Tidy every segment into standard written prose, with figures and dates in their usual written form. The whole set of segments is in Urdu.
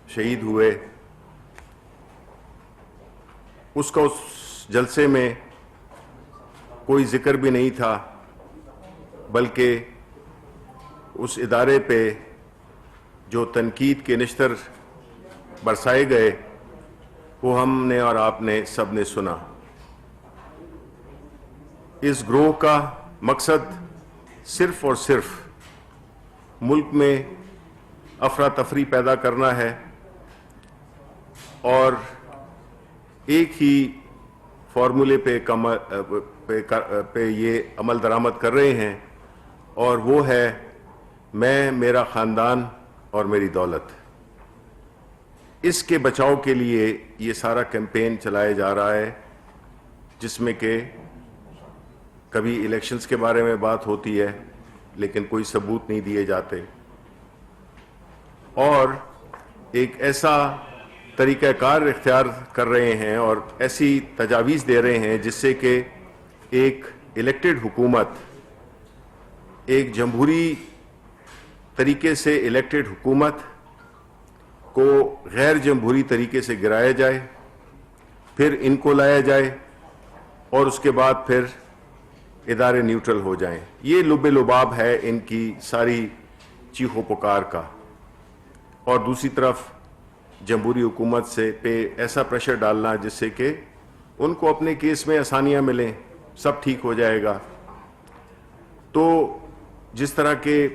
شہید ہوئے اس کا اس جلسے میں کوئی ذکر بھی نہیں تھا، بلکہ اس ادارے پہ جو تنقید کے نشتر برسائے گئے وہ ہم نے اور آپ نے سب نے سنا۔ اس گروہ کا مقصد صرف اور صرف ملک میں افراتفری پیدا کرنا ہے اور ایک ہی فارمولے پہ یہ عمل درآمد کر رہے ہیں، اور وہ ہے میں، میرا خاندان اور میری دولت۔ اس کے بچاؤ کے لیے یہ سارا کیمپین چلایا جا رہا ہے، جس میں کہ کبھی الیکشنز کے بارے میں بات ہوتی ہے لیکن کوئی ثبوت نہیں دیے جاتے، اور ایک ایسا طریقہ کار اختیار کر رہے ہیں اور ایسی تجاویز دے رہے ہیں جس سے کہ ایک الیکٹڈ حکومت، ایک جمہوری طریقے سے الیکٹڈ حکومت کو غیر جمہوری طریقے سے گرایا جائے، پھر ان کو لایا جائے اور اس کے بعد پھر ادارے نیوٹرل ہو جائیں۔ یہ لب لباب ہے ان کی ساری چیخ و پکار کا، اور دوسری طرف جمہوری حکومت سے پہ ایسا پریشر ڈالنا جس سے کہ ان کو اپنے کیس میں آسانیاں ملیں، سب ٹھیک ہو جائے گا۔ تو جس طرح کے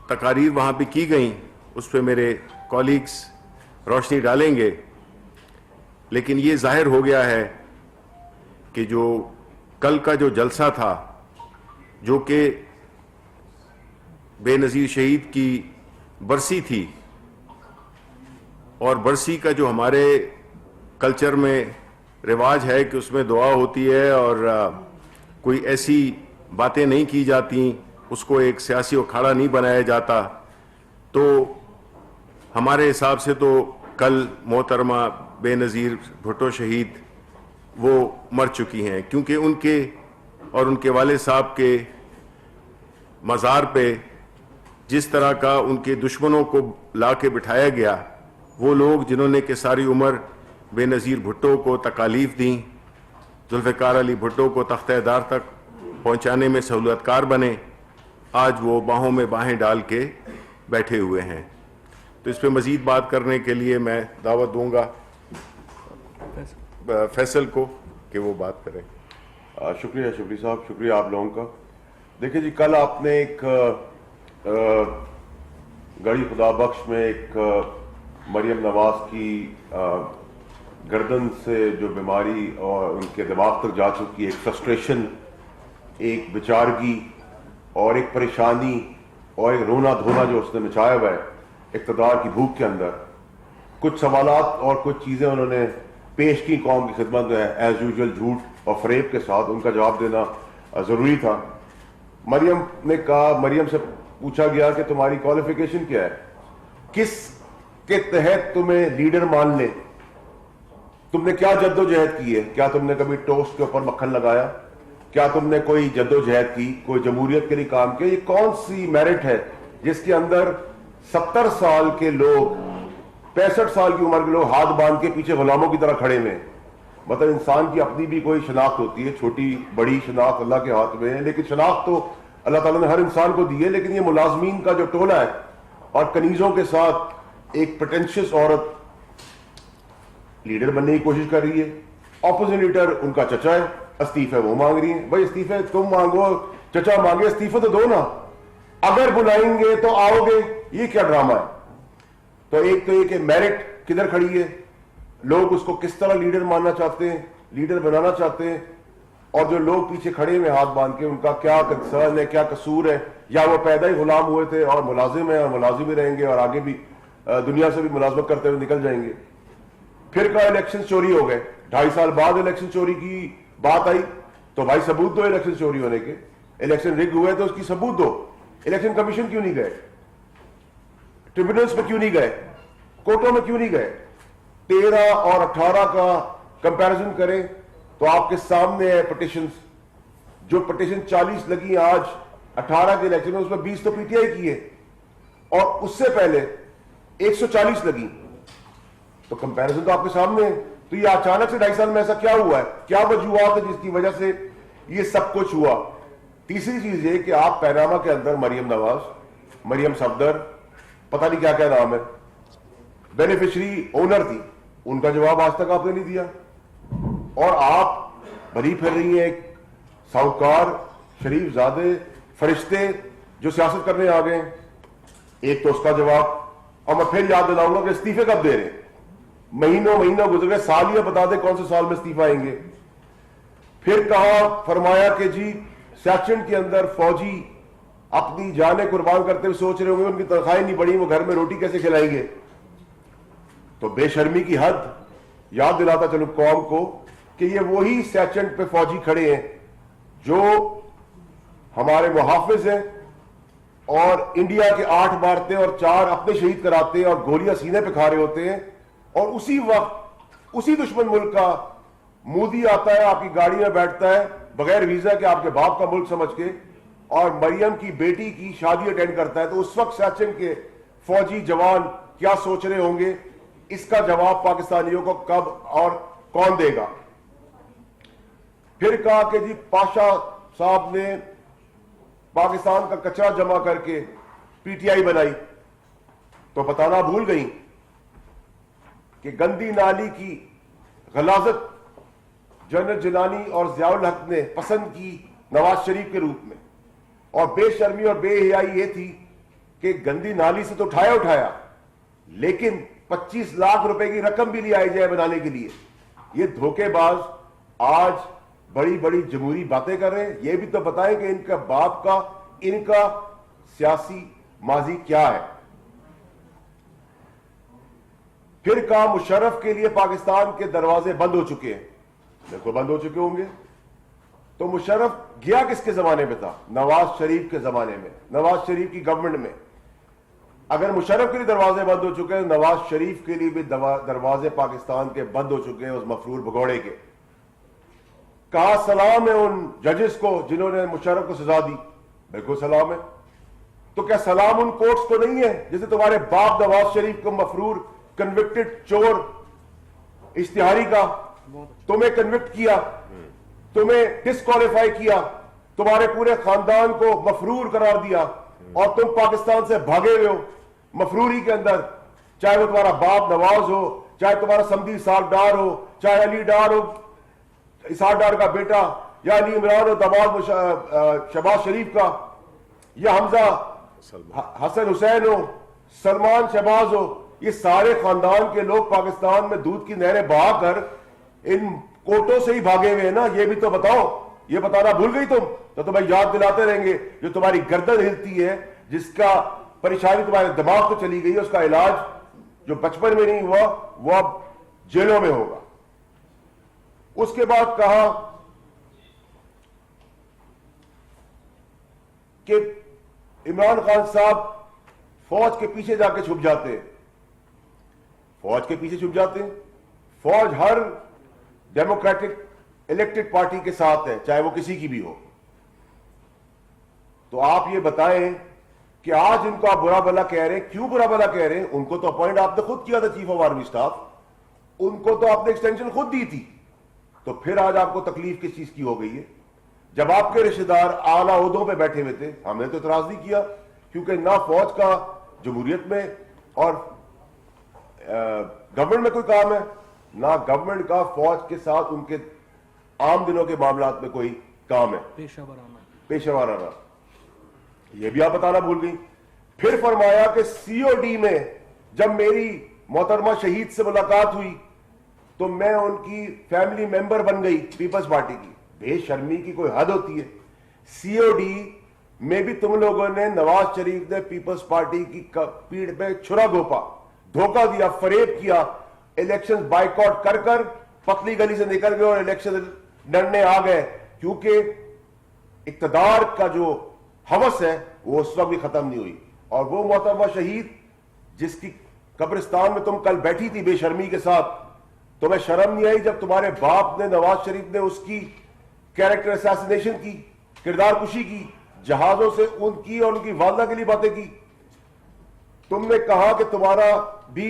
تقاریر وہاں پہ کی گئیں اس پہ میرے کولیگز روشنی ڈالیں گے، لیکن یہ ظاہر ہو گیا ہے کہ جو کل کا جو جلسہ تھا، جو کہ بے نظیر شہید کی برسی تھی، اور برسی کا جو ہمارے کلچر میں رواج ہے کہ اس میں دعا ہوتی ہے اور کوئی ایسی باتیں نہیں کی جاتی، اس کو ایک سیاسی اکھاڑا نہیں بنایا جاتا، تو ہمارے حساب سے تو کل محترمہ بے نظیر بھٹو شہید وہ مر چکی ہیں، کیونکہ ان کے اور ان کے والد صاحب کے مزار پہ جس طرح کا ان کے دشمنوں کو لا کے بٹھایا گیا، وہ لوگ جنہوں نے کہ ساری عمر بے نظیر بھٹو کو تکالیف دیں، ذوالفقار علی بھٹو کو تختہ دار تک پہنچانے میں سہولت کار بنے، آج وہ باہوں میں باہیں ڈال کے بیٹھے ہوئے ہیں۔ تو اس پہ مزید بات کرنے کے لیے میں دعوت دوں گا فیصل کو کہ وہ بات کریں۔ شکریہ شفیع صاحب، شکریہ آپ لوگوں کا۔ دیکھیں جی، کل آپ نے ایک گڑھی خدا بخش میں ایک مریم نواز کی گردن سے جو بیماری اور ان کے دماغ تک جا چکی، ایک فرسٹریشن، ایک بیچارگی اور ایک پریشانی اور ایک رونا دھونا جو اس نے مچایا ہوا ہے اقتدار کی بھوک کے اندر، کچھ سوالات اور کچھ چیزیں انہوں نے پیش کی قوم کی خدمت میں، ایز یوزول جھوٹ اور فریب کے ساتھ ان کا جواب دینا ضروری تھا۔ مریم نے کہا، مریم سے پوچھا گیا کہ تمہاری کوالیفیکیشن کیا ہے، کس کے تحت تمہیں لیڈر مان لیں، تم نے کیا جد و جہد کی ہے، کیا تم نے کبھی ٹوسٹ کے اوپر مکھن لگایا، کیا تم نے کوئی جد و جہد کی، کوئی جمہوریت کے لیے کام کیا، یہ کون سی میرٹ ہے جس کے اندر 70 سال کے لوگ، 65 سال کی عمر کے لوگ ہاتھ باندھ کے پیچھے غلاموں کی طرح کھڑے ہوئے ہیں۔ مطلب انسان کی اپنی بھی کوئی شناخت ہوتی ہے، چھوٹی بڑی شناخت اللہ کے ہاتھ میں ہے، لیکن شناخت تو اللہ تعالیٰ نے ہر انسان کو دی ہے، لیکن یہ ملازمین کا جو ٹولہ ہے اور کنیزوں کے ساتھ ایک پریٹینشیس عورت لیڈر بننے کی کوشش کر رہی ہے۔ اپوزٹ لیڈر ان کا چچا ہے، استعفے وہ مانگ رہی ہیں۔ بھائی استعفے تم مانگو، چچا مانگے، استعفے تو دو نا، اگر بلائیں گے تو آؤ گے، یہ کیا ڈرامہ ہے؟ تو ایک تو یہ کہ میرٹ کدھر کھڑی ہے، لوگ اس کو کس طرح لیڈر ماننا چاہتے ہیں، لیڈر بنانا چاہتے ہیں، اور جو لوگ پیچھے کھڑے ہوئے ہاتھ باندھ کے ان کا کیا کنسرن ہے، کیا قصور ہے، یا وہ پیدا ہی غلام ہوئے تھے اور ملازم ہیں اور ملازم ہی رہیں گے اور آگے بھی دنیا سے بھی ملازمت کرتے ہوئے نکل جائیں گے۔ پھر کا الیکشن چوری ہو گئے، 2.5 سال بعد الیکشن چوری کی بات آئی تو بھائی ثبوت دو الیکشن چوری ہونے کے، الیکشن رگ ہوئے تو اس کی ثبوت دو۔ الیکشن کمیشن کیوں نہیں گئے، ٹریبونلز میں کیوں نہیں گئے، کورٹوں میں کیوں نہیں گئے؟ 13 اور 18 کا کمپیریزن کریں تو آپ کے سامنے ہے پٹیشنز، جو پٹیشن 40 لگی آج 18 کے الیکشن میں، اس میں 20 تو پی ٹی آئی کی ہے، اور اس سے پہلے 140 لگی۔ تو کمپیرزن تو آپ کے سامنے ہے. تو یہ اچانک سے 2.5 سال میں ایسا کیا ہوا ہے, کیا وجوہات ہے جس کی وجہ سے یہ سب کچھ ہوا؟ تیسری چیز یہ کہ آپ پیناما کے اندر مریم نواز, مریم صفدر, پتہ نہیں کیا کیا نام ہے, بینیفیشری اونر تھی, ان کا جواب آج تک آپ نے نہیں دیا. اور آپ بھری پھر رہی ہیں ایک ساہوکار شریف زادے فرشتے جو سیاست کرنے آ گئے ہیں. ایک تو اس کا جواب, اور میں پھر یاد دلاؤں گا کہ استعفے کب دے رہے ہیں, مہینوں گزر گئے, سال یہ بتا دیں کون سے سال میں استعفے آئیں گے. پھر کہا فرمایا کہ جی سیکشن کے اندر فوجی اپنی جانیں قربان کرتے ہوئے سوچ رہے ہوں گے ان کی تنخواہیں نہیں بڑھی, وہ گھر میں روٹی کیسے کھلائیں گے. تو بے شرمی کی حد. یاد دلاتا چلو قوم کو کہ یہ وہی سیکشن پہ فوجی کھڑے ہیں جو ہمارے محافظ ہیں اور انڈیا کے 8 مارتے اور 4 اپنے شہید کراتے ہیں اور گولیاں سینے پہ کھا رہے ہوتے ہیں. اور اسی وقت اسی دشمن ملک کا مودی آتا ہے, آپ کی گاڑی میں بیٹھتا ہے بغیر ویزا کے, آپ کے باپ کا ملک سمجھ کے, اور مریم کی بیٹی کی شادی اٹینڈ کرتا ہے. تو اس وقت سیکشن کے فوجی جوان کیا سوچ رہے ہوں گے, اس کا جواب پاکستانیوں کو کب اور کون دے گا. پھر کہا کہ جی پاشا صاحب نے پاکستان کا کچرا جمع کر کے پی ٹی آئی بنائی, تو بتانا بھول گئی کہ گندی نالی کی غلاظت جنرل جیلانی اور ضیاء الحق نے پسند کی نواز شریف کے روپ میں. اور بے شرمی اور بے حیائی یہ تھی کہ گندی نالی سے تو اٹھایا لیکن 25 لاکھ روپے کی رقم بھی لے آئی جائے بنانے کے لیے. یہ دھوکے باز آج بڑی بڑی جمہوری باتیں کر رہے ہیں. یہ بھی تو بتائیں کہ ان کا باپ کا, ان کا سیاسی ماضی کیا ہے. پھر کہا مشرف کے لیے پاکستان کے دروازے بند ہو چکے ہیں. بالکل بند ہو چکے ہوں گے. تو مشرف گیا کس کے زمانے میں تھا؟ نواز شریف کے زمانے میں, نواز شریف کی گورنمنٹ میں. اگر مشرف کے لیے دروازے بند ہو چکے ہیں, نواز شریف کے لیے بھی دروازے پاکستان کے بند ہو چکے ہیں اس مفرور بگوڑے کے. کہا سلام ہے ان ججز کو جنہوں نے مشرف کو سزا دی. بالکل سلام ہے. تو کیا سلام ان کورٹس کو نہیں ہے جیسے تمہارے باپ نواز شریف کو مفرور کنوکٹڈ چور اشتہاری کا تمہیں کنوکٹ کیا, تمہیں ڈسکوالیفائی کیا, تمہارے پورے خاندان کو مفرور قرار دیا, اور تم پاکستان سے بھاگے ہوئے ہو مفروری کے اندر, چاہے وہ تمہارا باپ نواز ہو, چاہے تمہارا سمدھی اسحاق ڈار ہو, چاہے علی ڈار ہو, اسحاق ڈار کا بیٹا, یا علی عمران ہو داماد شہباز شریف کا, یا حمزہ حسن حسین ہو, سلمان شہباز ہو. یہ سارے خاندان کے لوگ پاکستان میں دودھ کی نہریں بہا کر ان کوٹوں سے ہی بھاگے ہوئے ہیں نا. یہ بھی تو بتاؤ, یہ بتانا بھول گئی تم؟ تو تمہیں یاد دلاتے رہیں گے. جو تمہاری گردن ہلتی ہے, جس کا پریشانی تمہارے دماغ کو چلی گئی ہے, اس کا علاج جو بچپن میں نہیں ہوا وہ اب جیلوں میں ہوگا. اس کے بعد کہا کہ عمران خان صاحب فوج کے پیچھے جا کے چھپ جاتے ہیں. فوج کے پیچھے چھپ جاتے ہیں. فوج ہر ڈیموکریٹک الیکٹڈ پارٹی کے ساتھ ہے, چاہے وہ کسی کی بھی ہو. تو آپ یہ بتائیں کہ آج ان کو آپ برا بھلا کہہ رہے ہیں, کیوں برا بھلا کہہ رہے ہیں؟ ان کو تو اپوائنٹ آپ نے خود کیا تھا چیف آف آرمی اسٹاف, ان کو تو آپ نے ایکسٹینشن خود دی تھی. تو پھر آج آپ کو تکلیف کس چیز کی ہو گئی ہے؟ جب آپ کے رشتہ دار اعلیٰ عہدوں پہ بیٹھے ہوئے تھے, ہم نے تو اعتراض نہیں کیا, کیونکہ نہ فوج کا جمہوریت میں اور گورنمنٹ میں کوئی کام ہے, نہ گورنمنٹ کا فوج کے ساتھ ان کے عام دنوں کے معاملات میں کوئی کام ہے پیشہ ورانہ. یہ بھی آپ بتانا بھول گئی. پھر فرمایا کہ سی او ڈی میں جب میری محترمہ شہید سے ملاقات ہوئی تو میں ان کی فیملی ممبر بن گئی پیپلز پارٹی کی. بے شرمی کی کوئی حد ہوتی ہے. سی او ڈی میں بھی تم لوگوں نے, نواز شریف نے پیپلز پارٹی کی پیڑ پہ چھرا گھوپا, دھوکہ دیا, فریب کیا, الیکشن بائیکاٹ کر کر پتلی گلی سے نکل گئے اور الیکشن لڑنے آ گئے, کیونکہ اقتدار کا جو ہوس ہے وہ اس وقت بھی ختم نہیں ہوئی. اور وہ محترمہ شہید جس کی قبرستان میں تم کل بیٹھی تھی بے شرمی کے ساتھ, تمہیں شرم نہیں آئی جب تمہارے باپ نے, نواز شریف نے, اس کی کیریکٹر اساسینیشن کی, کردار کشی کی, جہازوں سے ان کی اور ان کی والدہ کے لیے باتیں کی. تم نے کہا کہ تمہارا بھی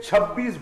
26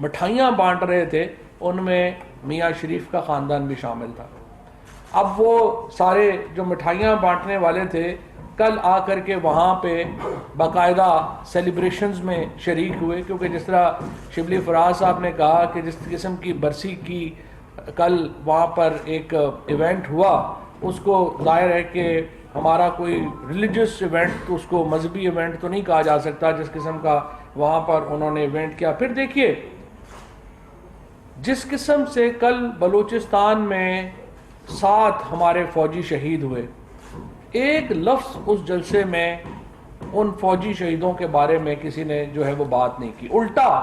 مٹھائیاں بانٹ رہے تھے ان میں میاں شریف کا خاندان بھی شامل تھا. اب وہ سارے جو مٹھائیاں بانٹنے والے تھے کل آ کر کے وہاں پہ باقاعدہ سیلیبریشنز میں شریک ہوئے, کیونکہ جس طرح شبلی فراز صاحب نے کہا کہ جس قسم کی برسی کی کل وہاں پر ایک ایونٹ ہوا, اس کو ظاہر ہے کہ ہمارا کوئی ریلیجس ایونٹ, اس کو مذہبی ایونٹ تو نہیں کہا جا سکتا جس قسم کا وہاں پر انہوں نے ایونٹ کیا. پھر دیکھیے جس قسم سے کل بلوچستان میں 7 ہمارے فوجی شہید ہوئے, ایک لفظ اس جلسے میں ان فوجی شہیدوں کے بارے میں کسی نے جو ہے وہ بات نہیں کی. الٹا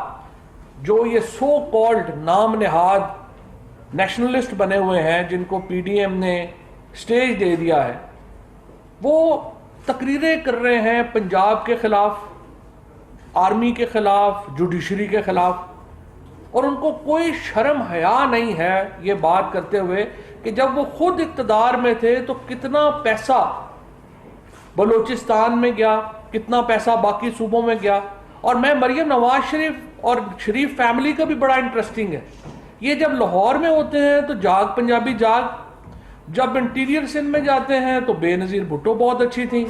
جو یہ سو کالڈ نام نہاد نیشنلسٹ بنے ہوئے ہیں جن کو پی ڈی ایم نے سٹیج دے دیا ہے, وہ تقریریں کر رہے ہیں پنجاب کے خلاف, آرمی کے خلاف, جوڈیشری کے خلاف, اور ان کو کوئی شرم حیا نہیں ہے یہ بات کرتے ہوئے کہ جب وہ خود اقتدار میں تھے تو کتنا پیسہ بلوچستان میں گیا, کتنا پیسہ باقی صوبوں میں گیا. اور میں مریم نواز شریف اور شریف فیملی کا بھی بڑا انٹرسٹنگ ہے, یہ جب لاہور میں ہوتے ہیں تو جاگ پنجابی جاگ, جب انٹیریئر سندھ میں جاتے ہیں تو بے نظیر بھٹو بہت اچھی تھیں,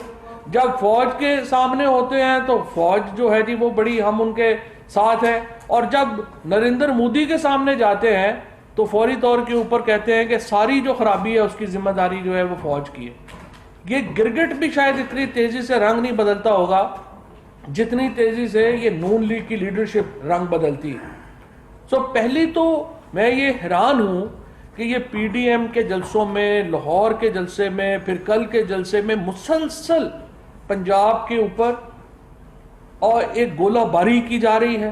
جب فوج کے سامنے ہوتے ہیں تو فوج جو ہے جی وہ بڑی ہم ان کے ساتھ ہیں, اور جب نریندر مودی کے سامنے جاتے ہیں تو فوری طور کے اوپر کہتے ہیں کہ ساری جو خرابی ہے اس کی ذمہ داری جو ہے وہ فوج کی ہے. یہ گرگٹ بھی شاید اتنی تیزی سے رنگ نہیں بدلتا ہوگا جتنی تیزی سے یہ نون لیگ کی لیڈرشپ رنگ بدلتی ہے. پہلی تو میں یہ حیران ہوں کہ یہ پی ڈی ایم کے جلسوں میں, لاہور کے جلسے میں, پھر کل کے جلسے میں مسلسل پنجاب کے اوپر اور ایک گولہ باری کی جا رہی ہے.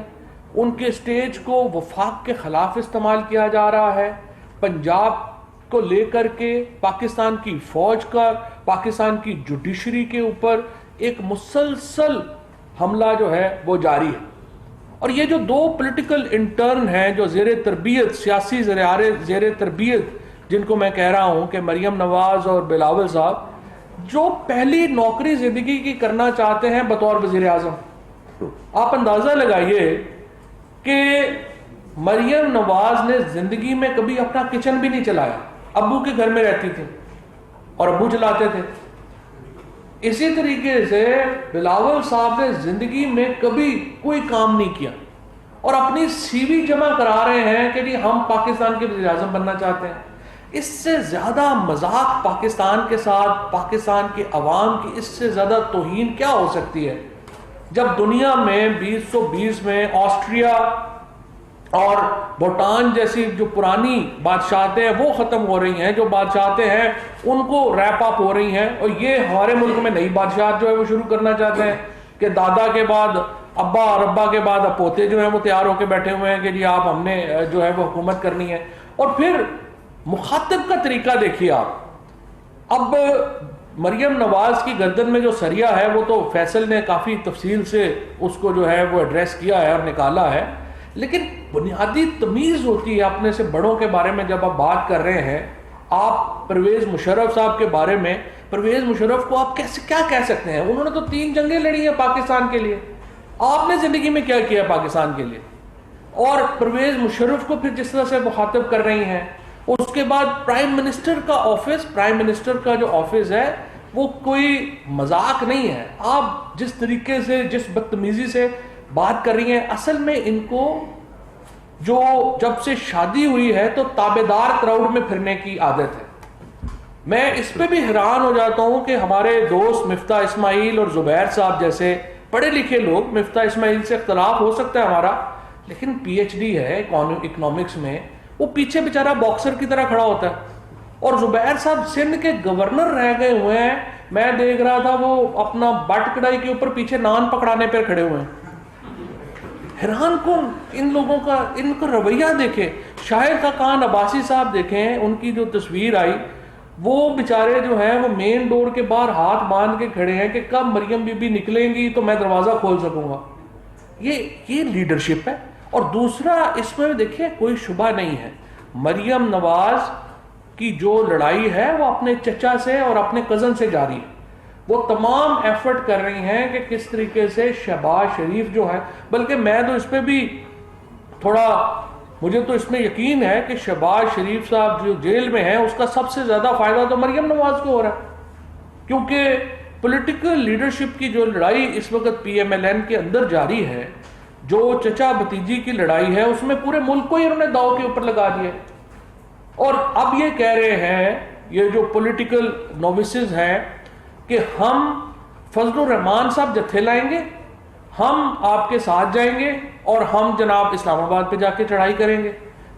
ان کے سٹیج کو وفاق کے خلاف استعمال کیا جا رہا ہے, پنجاب کو لے کر کے پاکستان کی فوج کا, پاکستان کی جوڈیشری کے اوپر ایک مسلسل حملہ جو ہے وہ جاری ہے. اور یہ جو 2 پولیٹیکل انٹرن ہیں جو زیر تربیت, سیاسی زیر تربیت جن کو میں کہہ رہا ہوں کہ مریم نواز اور بلاول صاحب, جو پہلی نوکری زندگی کی کرنا چاہتے ہیں بطور وزیر اعظم, آپ اندازہ لگائیے کہ مریم نواز نے زندگی میں کبھی اپنا کچن بھی نہیں چلایا, ابو کے گھر میں رہتی تھی اور ابو چلاتے تھے. اسی طریقے سے بلاول صاحب نے زندگی میں کبھی کوئی کام نہیں کیا اور اپنی سی وی جمع کرا رہے ہیں کہ جی ہم پاکستان کے وزیر اعظم بننا چاہتے ہیں. اس سے زیادہ مذاق پاکستان کے ساتھ, پاکستان کے عوام کی اس سے زیادہ توہین کیا ہو سکتی ہے جب دنیا میں 2020 میں آسٹریا اور بھوٹان جیسی جو پرانی بادشاہتیں ہیں وہ ختم ہو رہی ہیں, جو بادشاہتیں ہیں ان کو ریپ اپ ہو رہی ہیں, اور یہ ہمارے ملک میں نئی بادشاہت جو ہے وہ شروع کرنا چاہتے ہیں کہ دادا کے بعد ابا اور ابا کے بعد اب پوتے جو ہیں وہ تیار ہو کے بیٹھے ہوئے ہیں کہ جی آپ ہم نے جو ہے وہ حکومت کرنی ہے. اور پھر مخاطب کا طریقہ دیکھیے آپ, اب مریم نواز کی گردن میں جو سریا ہے وہ تو فیصل نے کافی تفصیل سے اس کو جو ہے وہ ایڈریس کیا ہے اور نکالا ہے, لیکن بنیادی تمیز ہوتی ہے اپنے سے بڑوں کے بارے میں جب آپ بات کر رہے ہیں. آپ پرویز مشرف صاحب کے بارے میں, پرویز مشرف کو آپ کیسے کیا کہہ سکتے ہیں, انہوں نے تو 3 جنگیں لڑی ہیں پاکستان کے لیے, آپ نے زندگی میں کیا کیا پاکستان کے لیے. اور پرویز مشرف کو پھر جس طرح سے مخاطب کر رہی ہیں, اس کے بعد پرائم منسٹر کا آفس, پرائم منسٹر کا جو آفس ہے وہ کوئی مذاق نہیں ہے. آپ جس طریقے سے, جس بدتمیزی سے بات کر رہی ہیں, اصل میں ان کو جو جب سے شادی ہوئی ہے تو تابعدار کراؤڈ میں پھرنے کی عادت ہے. میں اس پہ بھی حیران ہو جاتا ہوں کہ ہمارے دوست مفتاح اسماعیل اور زبیر صاحب جیسے پڑھے لکھے لوگ, مفتاح اسماعیل سے اختلاف ہو سکتا ہے ہمارا, لیکن پی ایچ ڈی ہے اکنامکس میں, وہ پیچھے بیچارہ باکسر کی طرح کھڑا ہوتا ہے. اور زبیر صاحب سندھ کے گورنر رہ گئے ہوئے ہیں, میں دیکھ رہا تھا وہ اپنا بٹ کڑائی کے اوپر پیچھے نان پکڑانے پہ کھڑے ہوئے ہیں. حیران کن ان لوگوں کا, ان کا رویہ دیکھیں. شاہد خاقان عباسی صاحب دیکھیں, ان کی جو تصویر آئی وہ بیچارے جو ہیں وہ مین ڈور کے باہر ہاتھ باندھ کے کھڑے ہیں کہ کب مریم بی بی نکلیں گی تو میں دروازہ کھول سکوں گا. یہ لیڈرشپ ہے. اور دوسرا اس میں دیکھیں کوئی شبہ نہیں ہے, مریم نواز کی جو لڑائی ہے وہ اپنے چچا سے اور اپنے کزن سے جاری ہے. وہ تمام ایفرٹ کر رہی ہیں کہ کس طریقے سے شہباز شریف جو ہے, بلکہ میں تو اس پہ بھی تھوڑا مجھے تو اس میں یقین ہے کہ شہباز شریف صاحب جو جیل میں ہیں اس کا سب سے زیادہ فائدہ تو مریم نواز کو ہو رہا ہے، کیونکہ پولیٹیکل لیڈرشپ کی جو لڑائی اس وقت پی ایم ایل این کے اندر جاری ہے، جو چچا بھتیجی کی لڑائی ہے، اس میں پورے ملک کو ہی انہوں نے داؤ کے اوپر لگا دیا، اور اب یہ کہہ رہے ہیں یہ جو پولیٹیکل نووسز ہیں کہ ہم فضل الرحمان صاحب جتھے لائیں گے، ہم آپ کے ساتھ جائیں گے اور ہم جناب اسلام آباد پہ جا کے چڑھائی کریں گے۔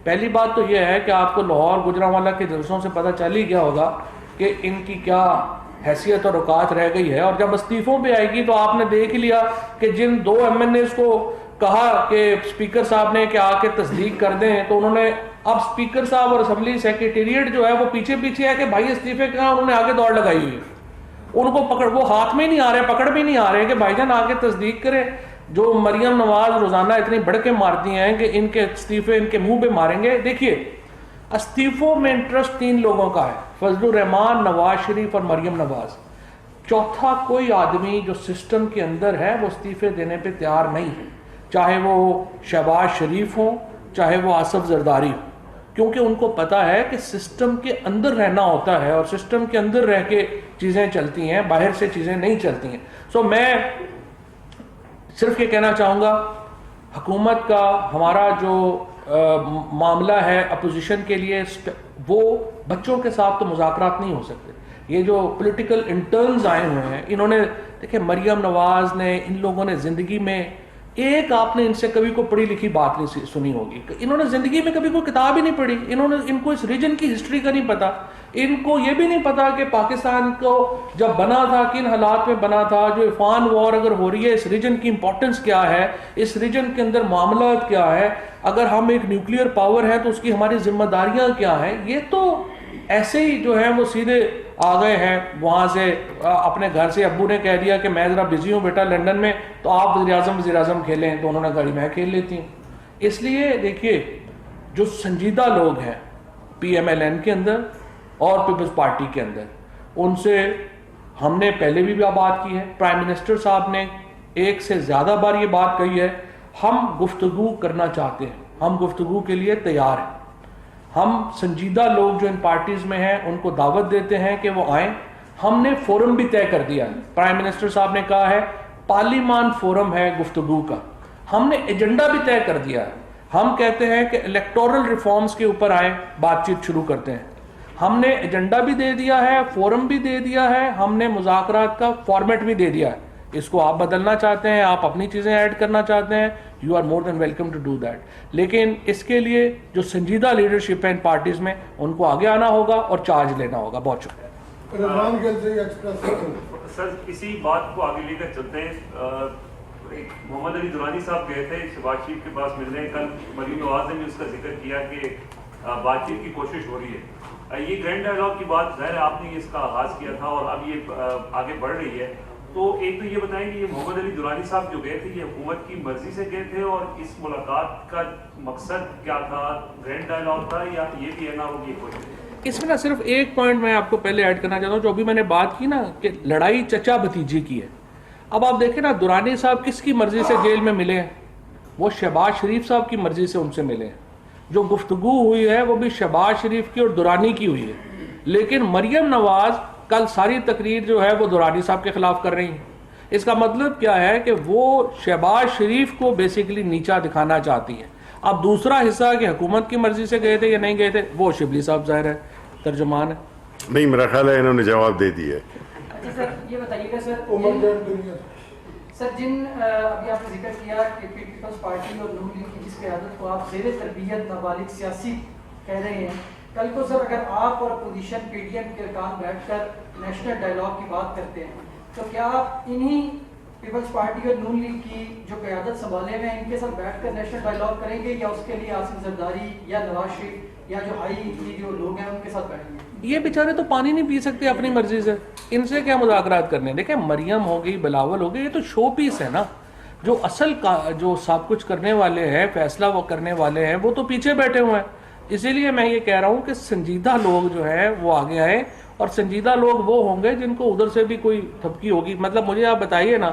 پہلی بات تو یہ ہے کہ آپ کو لاہور گوجرانوالہ کے جلسوں سے پتہ چل ہی گیا ہوگا کہ ان کی کیا حیثیت اور اوقات رہ گئی ہے، اور جب استعفوں پہ آئے گی تو آپ نے دیکھ لیا کہ جن 2 MNAs کو کہا کہ اسپیکر صاحب نے کہ آ کے تصدیق کر دیں، تو انہوں نے اب اسپیکر صاحب اور اسمبلی سیکریٹریٹ جو ہے وہ پیچھے پیچھے ہے کہ بھائی استعفے کہاں، انہوں نے آگے دوڑ لگائی ہوئی ہے، ان کو پکڑ، وہ ہاتھ میں نہیں آ رہے، پکڑ بھی نہیں آ رہے کہ بھائی جان آ کے تصدیق کریں۔ جو مریم نواز روزانہ اتنی بڑھ کے مارتی ہیں کہ ان کے استعفے ان کے منہ پہ ماریں گے۔ دیکھیے استعفوں میں انٹرسٹ 3 لوگوں کا ہے، فضل الرحمان، نواز شریف اور مریم نواز۔ چوتھا کوئی آدمی جو سسٹم کے اندر ہے وہ استعفے دینے پہ تیار نہیں ہے، چاہے وہ شہباز شریف ہوں، چاہے وہ آصف زرداری ہوں، کیونکہ ان کو پتا ہے کہ سسٹم کے اندر رہنا ہوتا ہے اور سسٹم کے اندر رہ کے چیزیں چلتی ہیں، باہر سے چیزیں نہیں چلتی ہیں۔ سو میں صرف یہ کہنا چاہوں گا، حکومت کا ہمارا جو معاملہ ہے اپوزیشن کے لیے، وہ بچوں کے ساتھ تو مذاکرات نہیں ہو سکتے۔ یہ جو پولیٹیکل انٹرنز آئے ہوئے ہیں، انہوں نے دیکھیں مریم نواز نے، ان لوگوں نے زندگی میں ایک، آپ نے ان سے کبھی کوئی پڑھی لکھی بات نہیں سنی ہوگی، انہوں نے زندگی میں کبھی کوئی کتاب ہی نہیں پڑھی، ان کو اس ریجن کی ہسٹری کا نہیں پتا، ان کو یہ بھی نہیں پتا کہ پاکستان کو جب بنا تھا کن حالات میں بنا تھا، جو عفان وار اگر ہو رہی ہے اس ریجن کی امپورٹنس کیا ہے، اس ریجن کے اندر معاملات کیا ہے، اگر ہم ایک نیوکلیئر پاور ہے تو اس کی ہماری ذمہ داریاں کیا ہیں۔ یہ تو ایسے ہی جو ہے وہ سیدھے آ گئے ہیں وہاں سے، اپنے گھر سے ابو نے کہہ دیا کہ میں ذرا بزی ہوں بیٹا لنڈن میں، تو آپ وزیر اعظم کھیلیں، تو انہوں نے کہا میں کھیل لیتی ہوں۔ اس لیے دیکھیے جو سنجیدہ لوگ ہیں پی ایم ایل این کے اندر اور پیپلز پارٹی کے اندر، ان سے ہم نے پہلے بھی بات کی ہے، پرائم منسٹر صاحب نے ایک سے زیادہ بار یہ بات کہی ہے، ہم گفتگو کرنا چاہتے ہیں، ہم گفتگو کے لیے تیار ہیں، ہم سنجیدہ لوگ جو ان پارٹیز میں ہیں ان کو دعوت دیتے ہیں کہ وہ آئیں۔ ہم نے فورم بھی طے کر دیا ہے، پرائم منسٹر صاحب نے کہا ہے پارلیمان فورم ہے گفتگو کا، ہم نے ایجنڈا بھی طے کر دیا ہے، ہم کہتے ہیں کہ الیکٹورل ریفارمز کے اوپر آئیں، بات چیت شروع کرتے ہیں، ہم نے ایجنڈا بھی دے دیا ہے، فورم بھی دے دیا ہے، ہم نے مذاکرات کا فارمیٹ بھی دے دیا ہے، اس کو آپ بدلنا چاہتے ہیں، آپ اپنی چیزیں ایڈ کرنا چاہتے ہیں، you are more than welcome to do that, لیکن اس کے لیے جو سنجیدہ لیڈرشپ ہے ان پارٹیز میں ان کو آگے آنا ہوگا اور چارج لینا ہوگا۔ بہت شکریہ سر، اسی بات کو آگے لے کر چلتے ہیں، محمد علی درانی صاحب گئے تھے شہباز شریف کے پاس ملنے، کل مریم نواز نے بھی اس کا ذکر کیا کہ بات چیت کی کوشش ہو رہی ہے، یہ گرینڈ ڈائیلاگ کی بات ظاہر ہے آپ نے اس کا آغاز کیا تھا اور اب یہ آگے بڑھ رہی ہے، تو ایک تو یہ بتائیں کہ یہ محمد علی درانی صاحب جو گئے تھے یہ حکومت کی مرضی سے گئے تھے، اور اس ملاقات کا مقصد کیا تھا، گرینڈ ڈائیلاگ تھا یا یہ بھی ہے نا وہ یہ کوئی؟ اس میں نا صرف ایک پوائنٹ میں آپ کو پہلے ایڈ کرنا چاہتا ہوں، جو ابھی میں نے بات کی نا کہ لڑائی چچا بھتیجی کی ہے، اب آپ دیکھیں نا درانی صاحب کس کی مرضی سے جیل میں ملے ہیں، وہ شہباز شریف صاحب کی مرضی سے ان سے ملے ہیں، جو گفتگو ہوئی ہے وہ بھی شہباز شریف کی اور درانی کی ہوئی ہے، لیکن مریم نواز کل ساری تقریر جو ہے وہ درانی صاحب کے خلاف کر رہی ہیں۔ اس کا مطلب کیا ہے کہ وہ شہباز شریف کو بیسیکلی نیچا دکھانا چاہتی ہیں۔ اب دوسرا حصہ کہ حکومت کی مرضی سے گئے تھے یا نہیں گئے تھے، وہ شبلی صاحب ظاہر ہے ترجمان ہے۔ نہیں، میرا خیال ہے انہوں نے جواب دے دیا ہے۔ اچھا سر، یہ بتائیے گا سر جن ابھی آپ نے ذکر کیا کہ پیپلز پارٹی اور نون لیگ کی جس قیادت کو آپ زیر تربیت نابالغ سیاسی کہہ رہے ہیں، کل کو سر اگر آپ اور اپوزیشن پی ڈی ایم کے ارکان بیٹھ کر نیشنل ڈائیلاگ کی بات کرتے ہیں، تو کیا آپ انہی پیپلز پارٹی اور نون لیگ کی جو قیادت سنبھالے ہوئے ہیں ان کے ساتھ بیٹھ کر نیشنل ڈائیلاگ کریں گے، یا اس کے لیے آصف زرداری یا نواز شریف یا جو ہائی کی جو لوگ ہیں ان کے ساتھ بیٹھیں گے؟ یہ بیچارے تو پانی نہیں پی سکتے اپنی مرضی سے، ان سے کیا مذاکرات کرنے؟ دیکھیں مریم ہو گئی، بلاول ہو گئی، یہ تو شو پیس ہے نا، جو اصل جو سب کچھ کرنے والے ہیں، فیصلہ وہ کرنے والے ہیں، وہ تو پیچھے بیٹھے ہوئے ہیں۔ اسی لیے میں یہ کہہ رہا ہوں کہ سنجیدہ لوگ جو ہیں وہ آگے آئے، اور سنجیدہ لوگ وہ ہوں گے جن کو ادھر سے بھی کوئی تھپکی ہوگی۔ مطلب مجھے آپ بتائیے نا،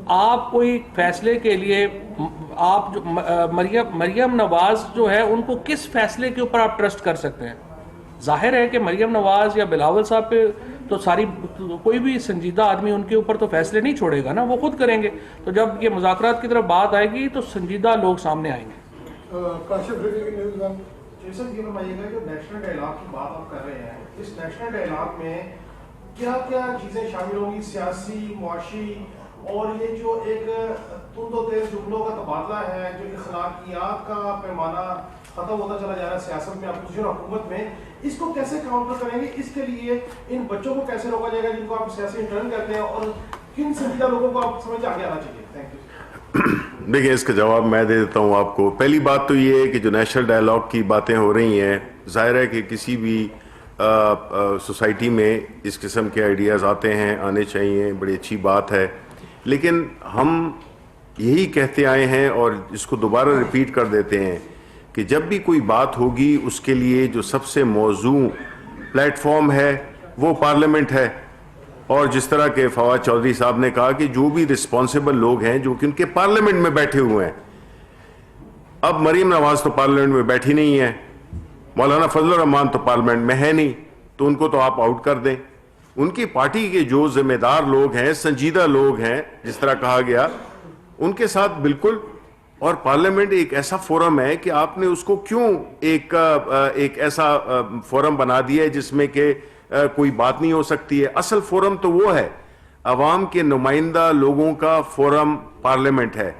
آپ کوئی فیصلے کے لیے آپ جو مریم نواز جو ہے ان کو کس فیصلے کے اوپر آپ ٹرسٹ کر سکتے ہیں؟ ظاہر ہے کہ مریم نواز یا بلاول صاحب پہ تو کوئی بھی سنجیدہ آدمی ان کے اوپر تو فیصلے نہیں چھوڑے گا نا, وہ خود کریں گے. تو جب یہ مذاکرات کی طرف بات آئے گی تو سنجیدہ لوگ سامنے آئیں گے. جیسا یہ بتائیے گا کہ نیشنل ڈائلاگ کی بات آپ کر رہے ہیں, اس نیشنل ڈائلاگ میں کیا کیا چیزیں شامل ہوں گی, سیاسی, معاشی, اور یہ جو ایک تند و تیز جملوں کا تبادلہ ہے, جو اخلاقیات کا پیمانہ ختم ہوتا چلا جا رہا ہے سیاست میں, اپوزیشن حکومت میں, اس کو کیسے کاؤنٹر کریں گے؟ اس کے لیے ان بچوں کو کیسے روکا جائے گا جن کو آپ سیاسی انٹرن کرتے ہیں, اور کن سنجیدہ لوگوں کو آپ سمجھ آگے آنا چاہیے؟ Thank you. دیکھیں, اس کا جواب میں دے دیتا ہوں آپ کو. پہلی بات تو یہ ہے کہ جو نیشنل ڈائلاگ کی باتیں ہو رہی ہیں, ظاہر ہے کہ کسی بھی سوسائٹی میں اس قسم کے آئیڈیاز آتے ہیں, آنے چاہیے, بڑی اچھی بات ہے. لیکن ہم یہی کہتے آئے ہیں اور اس کو دوبارہ ریپیٹ کر دیتے ہیں کہ جب بھی کوئی بات ہوگی اس کے لیے جو سب سے موزوں پلیٹ فارم ہے وہ پارلیمنٹ ہے. اور جس طرح کہ فواد چودھری صاحب نے کہا کہ جو بھی رسپانسبل لوگ ہیں جو کہ ان کے پارلیمنٹ میں بیٹھے ہوئے ہیں, اب مریم نواز تو پارلیمنٹ میں بیٹھی نہیں ہے, مولانا فضل الرحمان تو پارلیمنٹ میں ہے نہیں, تو ان کو تو آپ آؤٹ کر دیں. ان کی پارٹی کے جو ذمہ دار لوگ ہیں, سنجیدہ لوگ ہیں, جس طرح کہا گیا, ان کے ساتھ بالکل. اور پارلیمنٹ ایک ایسا فورم ہے کہ آپ نے اس کو کیوں ایک ایسا فورم بنا دیا ہے جس میں کہ کوئی بات نہیں ہو سکتی ہے؟ اصل فورم تو وہ ہے, عوام کے نمائندہ لوگوں کا فورم پارلیمنٹ ہے.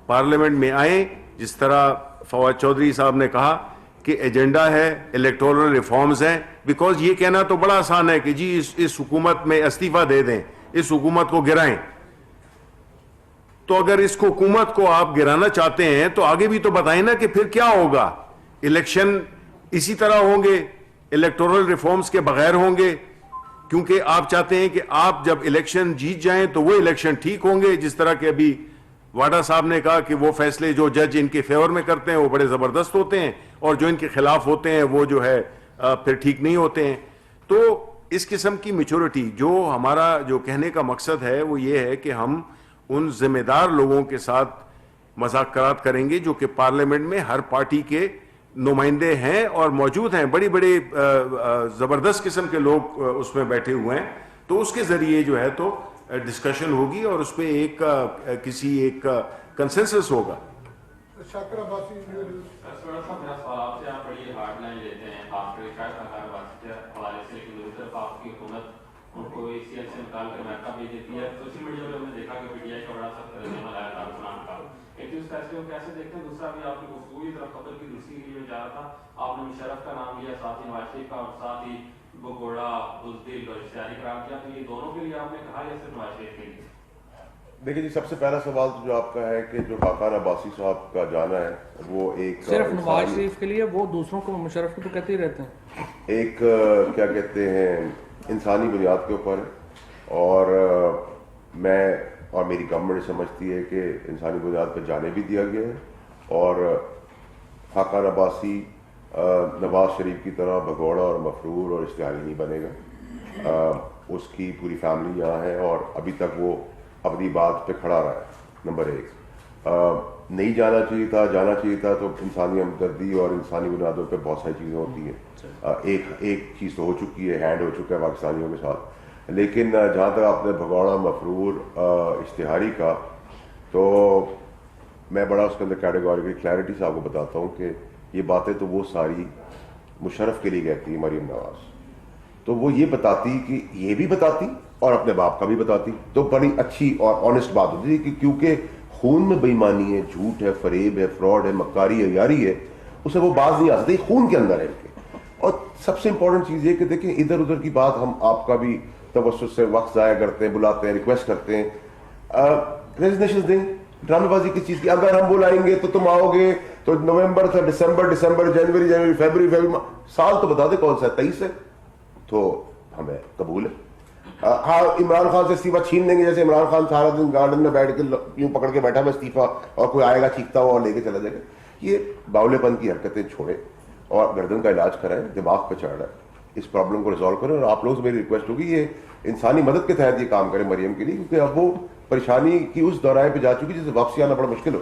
پارلیمنٹ میں آئیں, جس طرح فواد چودھری صاحب نے کہا کہ ایجنڈا ہے, الیکٹورل ریفارمز ہیں. بیکاز یہ کہنا تو بڑا آسان ہے کہ جی اس حکومت میں استعفیٰ دے دیں, اس حکومت کو گرائیں. تو اگر اس حکومت کو آپ گرانا چاہتے ہیں تو آگے بھی تو بتائیں نا کہ پھر کیا ہوگا. الیکشن اسی طرح ہوں گے, الیکٹورل ریفارمز کے بغیر ہوں گے, کیونکہ آپ چاہتے ہیں کہ آپ جب الیکشن جیت جائیں تو وہ الیکشن ٹھیک ہوں گے. جس طرح کہ ابھی واڈا صاحب نے کہا کہ وہ فیصلے جو جج ان کے فیور میں کرتے ہیں وہ بڑے زبردست ہوتے ہیں, اور جو ان کے خلاف ہوتے ہیں وہ جو ہے پھر ٹھیک نہیں ہوتے ہیں. تو اس قسم کی میچورٹی, جو ہمارا جو کہنے کا مقصد ہے وہ یہ ہے کہ ہم ان ذمہ دار لوگوں کے ساتھ مذاکرات کریں گے جو کہ پارلیمنٹ میں ہر پارٹی کے نمائندے ہیں اور موجود ہیں. بڑی بڑی زبردست قسم کے لوگ اس میں بیٹھے ہوئے ہیں. تو اس کے ذریعے جو ہے تو ڈسکشن ہوگی اور اس پہ کسی ایک کنسنسس ہوگا. شاکر عباسی میرا سوال آپ سے, آپ بڑی ہارڈ لائن لیتے ہیں خاص کر شاکر عباسی کے حوالے سے کہ دوسری طرف آپ کی حکومت ان کو اسی ایل سے نکال کر امریکہ بھیج دیتی ہے. سوشل میڈیا پہ ہم نے دیکھا کہ پی ٹی آئی کا بڑا سخت رد عمل آیا کارکنان کا. ایک اس فیصلے کو کیسے دیکھتے ہیں؟ دوسرا بھی آپ کی گفتگو کی طرف خبر کی دوسری کے لیے جا رہا تھا, آپ نے مشرف کا نام لیا, ساتھ ہی نواز شریف کا, اور ساتھ ہی بگوڑا, بزدل اور اشتہاری قرار کیا. تو یہ دونوں کے لیے آپ نے کہا یا صرف نواز شریف کے لیے؟ دیکھیں جی, سب سے پہلا سوال جو آپ کا ہے کہ جو خاقان عباسی صاحب کا جانا ہے وہ ایک صرف نواز شریف کے لیے, وہ دوسروں کو مشرف کو تو کہتے ہی رہتے ہیں, ایک کیا کہتے ہیں انسانی بنیاد کے اوپر ہے. اور میں اور میری گورنمنٹ سمجھتی ہے کہ انسانی بنیاد پر جانے بھی دیا گیا ہے, اور خاقان عباسی نواز شریف کی طرح بھگوڑا اور مفرور اور اشتہاری نہیں بنے گا. اس کی پوری فیملی یہاں ہے اور ابھی تک وہ اپنی بات پہ کھڑا رہا ہے. نمبر ایک, نہیں جانا چاہیے تھا, جانا چاہیے تھا. تو انسانی ہمدردی اور انسانی بنیادوں پہ بہت ساری چیزیں ہوتی ہیں. ایک چیز تو ہو چکی ہے, ہینڈ ہو چکا ہے پاکستانیوں کے ساتھ. لیکن جہاں تک آپ نے بھگوڑا, مفرور, اشتہاری کا, تو میں بڑا اس کے اندر کیٹیگوریکلی کلیئرٹی سے آپ کو بتاتا ہوں کہ یہ باتیں تو وہ ساری مشرف کے لیے کہتی ہے مریم نواز. تو وہ یہ بتاتی کہ یہ بھی بتاتی اور اپنے باپ کا بھی بتاتی, تو بڑی اچھی اور آنےسٹ بات ہوتی تھی. کیونکہ خون میں بےایمانی ہے, جھوٹ ہے, فریب ہے, فراڈ ہے, مکاری ہے, یاری ہے, اسے وہ باز نہیں آ سکتی, خون کے اندر ہے ان کے. اور سب سے امپورٹنٹ چیز یہ کہ دیکھیں ادھر ادھر کی بات ہم آپ کا بھی توسط سے وقت ضائع کرتے ہیں, بلاتے ہیں, ریکویسٹ کرتے ہیں, ریزگنیشن دیں. ڈرامے بازی کس چیز کی؟ اگر ہم بلائیں گے تو تم آؤ گے تو نومبر تھا, دسمبر, جنوری, فیبری, سال تو بتا دیں کون سا ہے, 23 ہے, تو ہمیں قبول ہے. ہاں, عمران خان سے استعفیٰ چھین لیں گے, جیسے عمران خان سارا دن گارڈن میں بیٹھ کے یوں پکڑ کے بیٹھا میں استعفیٰ, اور کوئی آئے گا چیختا ہوا اور لے کے چلا جائے گا. یہ باولے پن کی حرکتیں چھوڑیں اور گردن کا علاج کرائیں. دماغ پہ چڑھ رہا ہے, اس پرابلم کو ریزالو کریں. اور آپ لوگوں سے میری ریکویسٹ ہوگی یہ انسانی مدد کے تحت یہ کام کریں مریم کے لیے, کیونکہ اب وہ پریشانی کی اس دورائے پہ جا چکی جسے واپسی آنا بڑا مشکل ہو.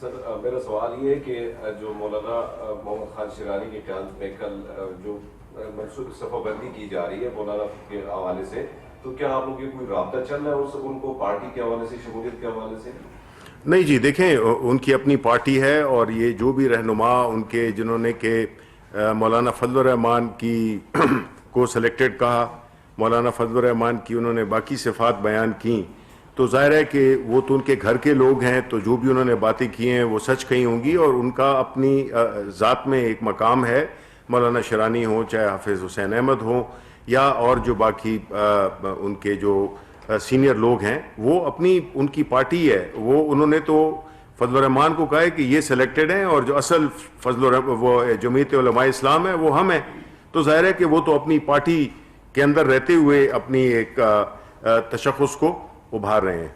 سر میرا سوال یہ ہے کہ جو مولانا محمد خان شیرانی کی قیادت میں کل جو منصوبہ صفحہ بندی کی جا رہی ہے مولانا کے حوالے سے، تو کیا آپ لوگ کوئی رابطہ چل رہا ہے ان کو پارٹی کے حوالے سے، شمولیت کے حوالے سے؟ نہیں جی، دیکھیں ان کی اپنی پارٹی ہے، اور یہ جو بھی رہنما ان کے جنہوں نے کہ مولانا فضل الرحمان کی کو سلیکٹڈ کہا، مولانا فضل الرحمان کی انہوں نے باقی صفات بیان کی، تو ظاہر ہے کہ وہ تو ان کے گھر کے لوگ ہیں، تو جو بھی انہوں نے باتیں کی ہیں وہ سچ کہی ہوں گی، اور ان کا اپنی ذات میں ایک مقام ہے، مولانا شیرانی ہوں، چاہے حافظ حسین احمد ہوں، یا اور جو باقی ان کے جو سینئر لوگ ہیں، وہ اپنی ان کی پارٹی ہے، وہ انہوں نے تو فضل الرحمان کو کہا ہے کہ یہ سلیکٹڈ ہیں، اور جو اصل وہ جمعیت علماء اسلام ہے وہ ہم ہیں، تو ظاہر ہے کہ وہ تو اپنی پارٹی کے اندر رہتے ہوئے اپنی ایک تشخص کو ابھار رہے ہیں۔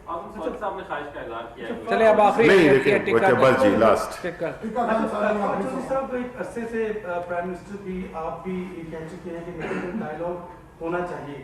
چلے اب آخری بس جی لاسٹ صاحب ایک عرصے سے پرائم منسٹر بھی آپ بھی یہ کہہ چکے ہیں کہ نیشنل ڈائیلاگ ہونا چاہیے،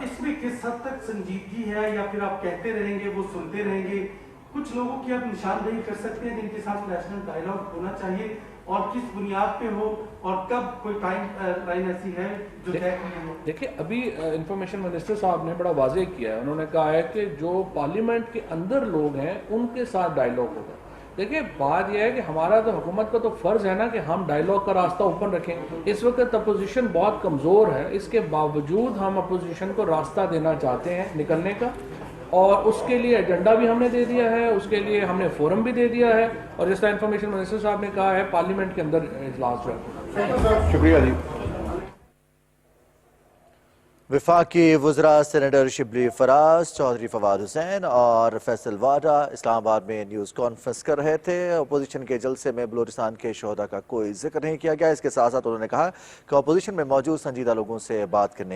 اس میں کس حد تک سنجیدگی ہے، یا پھر آپ کہتے رہیں گے وہ سنتے رہیں گے؟ کچھ لوگوں کی آپ نشاندہی کر سکتے ہیں جن کے ساتھ نیشنل ڈائیلاگ ہونا چاہیے، اور کس بنیاد پہ ہو، اور کب کوئی ٹائم لائن ایسی ہے جو طے کی ہو؟ دیکھیں ابھی انفارمیشن منسٹر صاحب نے بڑا واضح کیا ہے، انہوں نے کہا ہے کہ جو پارلیمنٹ کے اندر لوگ ہیں ان کے ساتھ ڈائیلاگ ہوگا۔ دیکھیں بات یہ ہے کہ ہمارا تو حکومت کا تو فرض ہے نا کہ ہم ڈائیلاگ کا راستہ اوپن رکھیں۔ اس وقت اپوزیشن بہت کمزور ہے، اس کے باوجود ہم اپوزیشن کو راستہ دینا چاہتے ہیں نکلنے کا، اور اس کے لیے ایجنڈا بھی ہم نے دے دیا ہے، اس کے لیے ہم نے فورم بھی دے دیا ہے، اور جس طرح انفارمیشن منسٹر صاحب نے کہا ہے پارلیمنٹ کے اندر اجلاس ہے۔ شکریہ جی۔ وفاقی وزراء سینیٹر شبلی فراز، چودھری فواد حسین اور فیصل واڈا اسلام آباد میں نیوز کانفرنس کر رہے تھے۔ اپوزیشن کے جلسے میں بلوچستان کے شہداء کا کوئی ذکر نہیں کیا گیا۔ اس کے ساتھ ساتھ انہوں نے کہا کہ اپوزیشن میں موجود سنجیدہ لوگوں سے بات کرنے